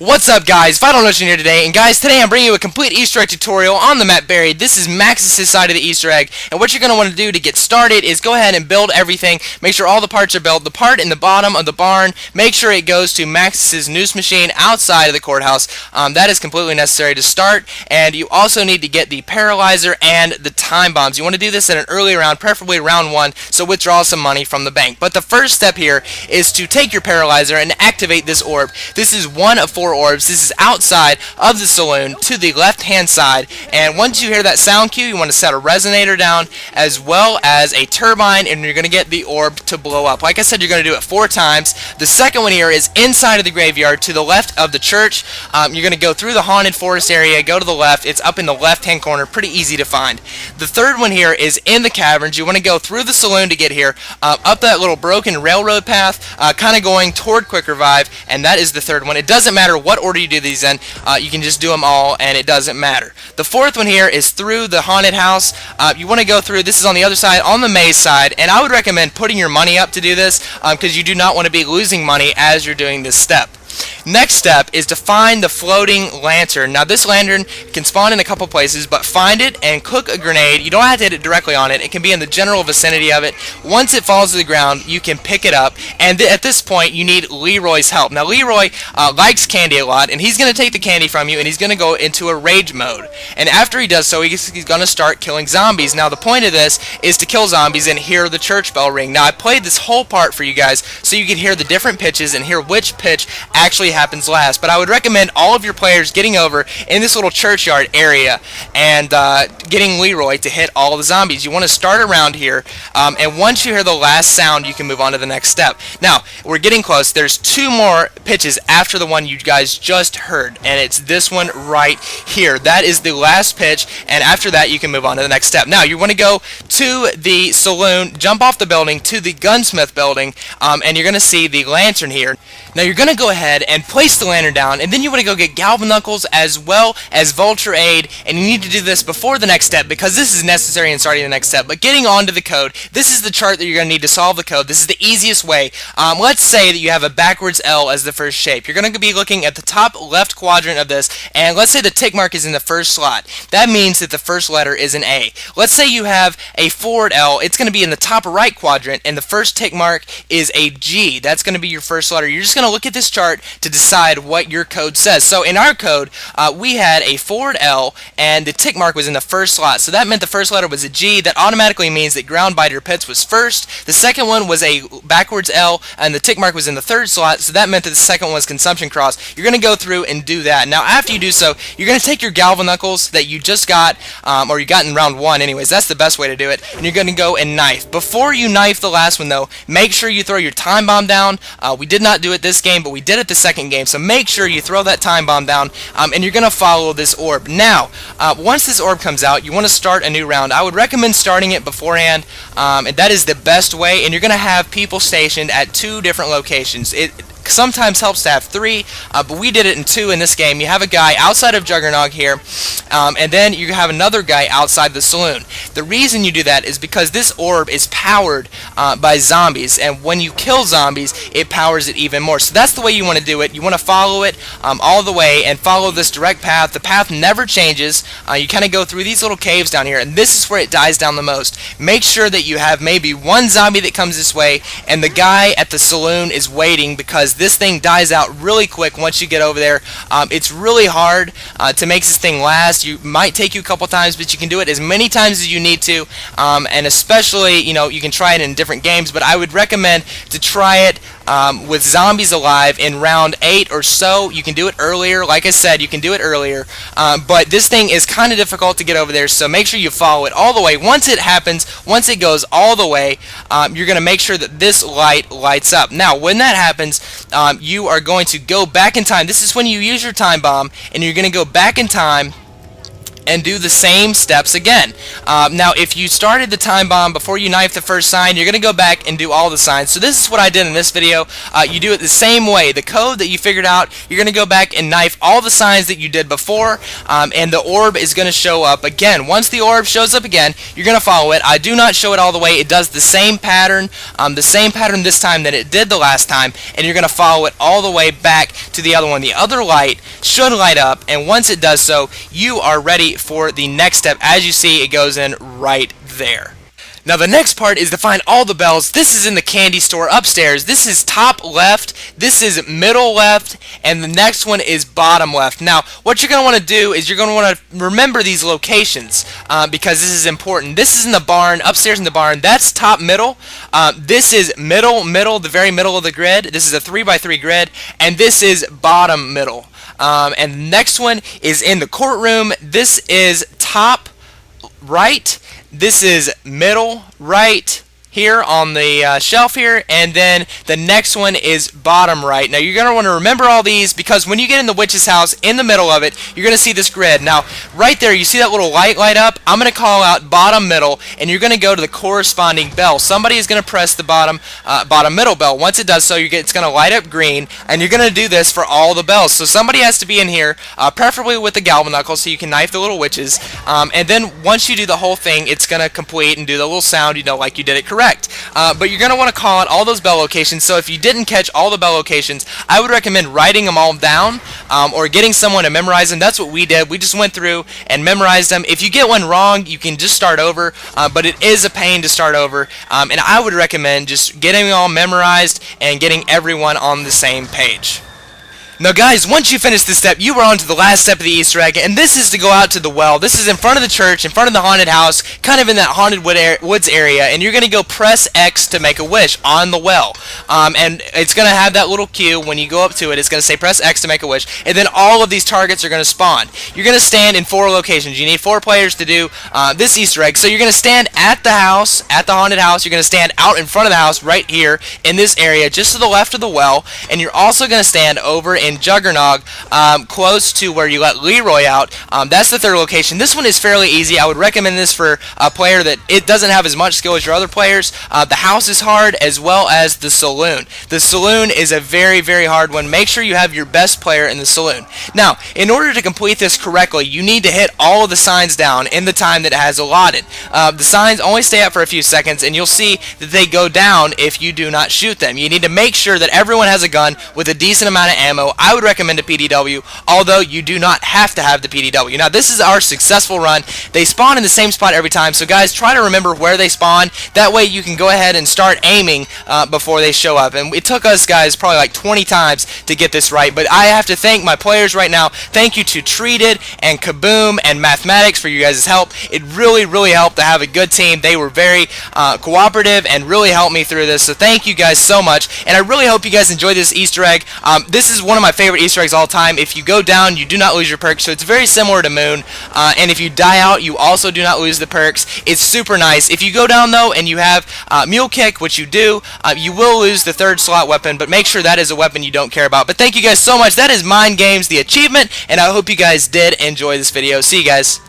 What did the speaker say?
What's up, guys? Vital Notion here today, and guys, today I'm bringing you a complete Easter egg tutorial on the map Buried. This is Maxis' side of the Easter egg, and what you're going to want to do to get started is go ahead and build everything. Make sure all the parts are built. The part in the bottom of the barn, make sure it goes to Maxis' noose machine outside of the courthouse. That is completely necessary to start, and you also need to get the paralyzer and the time bombs. You want to do this in an early round, preferably round 1, so withdraw some money from the bank. But the first step here is to take your paralyzer and activate this orb. This is one of 4 orbs. This is outside of the saloon to the left hand side, and once you hear that sound cue, you want to set a resonator down as well as a turbine, and you're going to get the orb to blow up. Like I said, you're going to do it 4 times. The second one here is inside of the graveyard to the left of the church. You're going to go through the haunted forest area, go to the left. It's up in the left hand corner, pretty easy to find. The third one here is in the caverns. You want to go through the saloon to get here, up that little broken railroad path, kind of going toward Quick Revive, and that is the third one. It doesn't matter what order you do these in, you can just do them all and it doesn't matter. The fourth one here is through the haunted house. You want to go through, this is on the other side, on the maze side, and I would recommend putting your money up to do this because you do not want to be losing money as you're doing this step. Next step is to find the floating lantern. Now this lantern can spawn in a couple places, but find it and cook a grenade. You don't have to hit it directly on it. It can be in the general vicinity of it. Once it falls to the ground, you can pick it up, and at this point you need Leroy's help. Now Leroy likes candy a lot, and he's going to take the candy from you and he's going to go into a rage mode. And after he does so, he's going to start killing zombies. Now the point of this is to kill zombies and hear the church bell ring. Now I played this whole part for you guys so you can hear the different pitches and hear which pitch actually happens last, but I would recommend all of your players getting over in this little churchyard area and getting Leroy to hit all the zombies. You want to start around here, and once you hear the last sound, you can move on to the next step. Now, we're getting close. There's 2 more pitches after the one you guys just heard, and it's this one right here. That is the last pitch, and after that, you can move on to the next step. Now, you want to go to the saloon, jump off the building to the gunsmith building, and you're going to see the lantern here. Now, you're going to go ahead and place the lantern down, and then you want to go get Galvan Knuckles as well as Vulture Aid, and you need to do this before the next step because this is necessary in starting the next step. But getting on to the code, this is the chart that you're going to need to solve the code. This is the easiest way. Let's say that you have a backwards L as the first shape. You're going to be looking at the top left quadrant of this, and let's say the tick mark is in the first slot. That means that the first letter is an A. Let's say you have a forward L. It's going to be in the top right quadrant, and the first tick mark is a G. That's going to be your first letter. You're just going to look at this chart to decide what your code says. So in our code, we had a forward L and the tick mark was in the first slot. So that meant the first letter was a G. That automatically means that Ground Biter Pits was first. The second one was a backwards L and the tick mark was in the third slot. So that meant that the second one was Consumption Cross. You're going to go through and do that. Now after you do so, you're going to take your Galvan Knuckles that you just got, or you got in round 1 anyways. That's the best way to do it. And you're going to go and knife. Before you knife the last one though, make sure you throw your time bomb down. We did not do it this game, but we did it the second game, so make sure you throw that time bomb down, and you're going to follow this orb. Now, once this orb comes out, you want to start a new round. I would recommend starting it beforehand, and that is the best way, and you're going to have people stationed at 2 different locations. It sometimes helps to have 3, but we did it in 2 in this game. You have a guy outside of Juggernog here, and then you have another guy outside the saloon. The reason you do that is because this orb is powered by zombies, and when you kill zombies, it powers it even more. So that's the way you want to do it. You want to follow it all the way and follow this direct path. The path never changes. You kind of go through these little caves down here, and this is where it dies down the most. Make sure that you have maybe 1 zombie that comes this way, and the guy at the saloon is waiting because this thing dies out really quick once you get over there. It's really hard to make this thing last. You might take you a couple times, but you can do it as many times as you need to, and especially, you can try it in different games, but I would recommend to try it with zombies alive in round 8 or so. You can do it earlier. Like I said, you can do it earlier, but this thing is kind of difficult to get over there, so make sure you follow it all the way. Once it happens, once it goes all the way, you're going to make sure that this light lights up. Now, when that happens, you are going to go back in time. This is when you use your time bomb, and you're going to go back in time and do the same steps again. Now, if you started the time bomb before you knife the first sign, you're going to go back and do all the signs. So this is what I did in this video. You do it the same way. The code that you figured out, you're going to go back and knife all the signs that you did before, and the orb is going to show up again. Once the orb shows up again, you're going to follow it. I do not show it all the way. It does the same pattern this time that it did the last time, and you're going to follow it all the way back to the other one. The other light should light up, and once it does so, you are ready for the next step. As you see, it goes in right there. Now the next part is to find all the bells. This is in the candy store upstairs. This is top left, this is middle left, and the next one is bottom left. Now what you're going to want to do is you're going to want to remember these locations because this is important. This is in the barn, upstairs in the barn. That's top middle. This is middle, the very middle of the grid. This is a 3x3 grid, and this is bottom middle. And the next one is in the courtroom. This is top right. This is middle right here on the shelf here, and then the next one is bottom right. Now you're going to want to remember all these because when you get in the witch's house, in the middle of it, you're going to see this grid. Now right there, you see that little light up? I'm going to call out bottom middle, and you're going to go to the corresponding bell. Somebody is going to press the bottom middle bell. Once it does so, it's going to light up green, and you're going to do this for all the bells. So somebody has to be in here, preferably with the galvanicle, so you can knife the little witches. And then once you do the whole thing, it's going to complete and do the little sound, like you did it correct. But you're going to want to call out all those bell locations. So if you didn't catch all the bell locations, I would recommend writing them all down or getting someone to memorize them. That's what we did. We just went through and memorized them. If you get one wrong, you can just start over, but it is a pain to start over. And I would recommend just getting them all memorized and getting everyone on the same page. Now guys, once you finish this step, you are on to the last step of the Easter egg, and this is to go out to the well. This is in front of the church, in front of the haunted house, kind of in that haunted woods area, and you're going to go press X to make a wish on the well. And it's going to have that little cue when you go up to it. It's going to say press X to make a wish, and then all of these targets are going to spawn. You're going to stand in 4 locations. You need 4 players to do this Easter egg. So you're going to stand at the house, at the haunted house. You're going to stand out in front of the house right here in this area, just to the left of the well, and you're also going to stand over in Juggernog, close to where you let Leroy out. That's the 3rd location. This one is fairly easy. I would recommend this for a player that it doesn't have as much skill as your other players. The house is hard, as well as the saloon. The saloon is a very, very hard one. Make sure you have your best player in the saloon. Now, in order to complete this correctly, you need to hit all of the signs down in the time that it has allotted. The signs only stay up for a few seconds, and you'll see that they go down if you do not shoot them. You need to make sure that everyone has a gun with a decent amount of ammo. I would recommend a PDW, although you do not have to have the PDW. Now this is our successful run. They spawn in the same spot every time, so guys, try to remember where they spawn. That way you can go ahead and start aiming before they show up. And it took us guys probably like 20 times to get this right, but I have to thank my players right now. Thank you to Treated and Kaboom and Mathematics for you guys' help. It really, really helped to have a good team. They were very cooperative and really helped me through this, so thank you guys so much, and I really hope you guys enjoyed this Easter egg. This is one of my favorite Easter eggs all time. If you go down, you do not lose your perks, so it's very similar to Moon. And if you die out, you also do not lose the perks. It's super nice. If you go down though and you have Mule Kick, which you do, you will lose the 3rd slot weapon, but make sure that is a weapon you don't care about. But thank you guys so much. That is Mind Games, the achievement, and I hope you guys did enjoy this video. See you guys.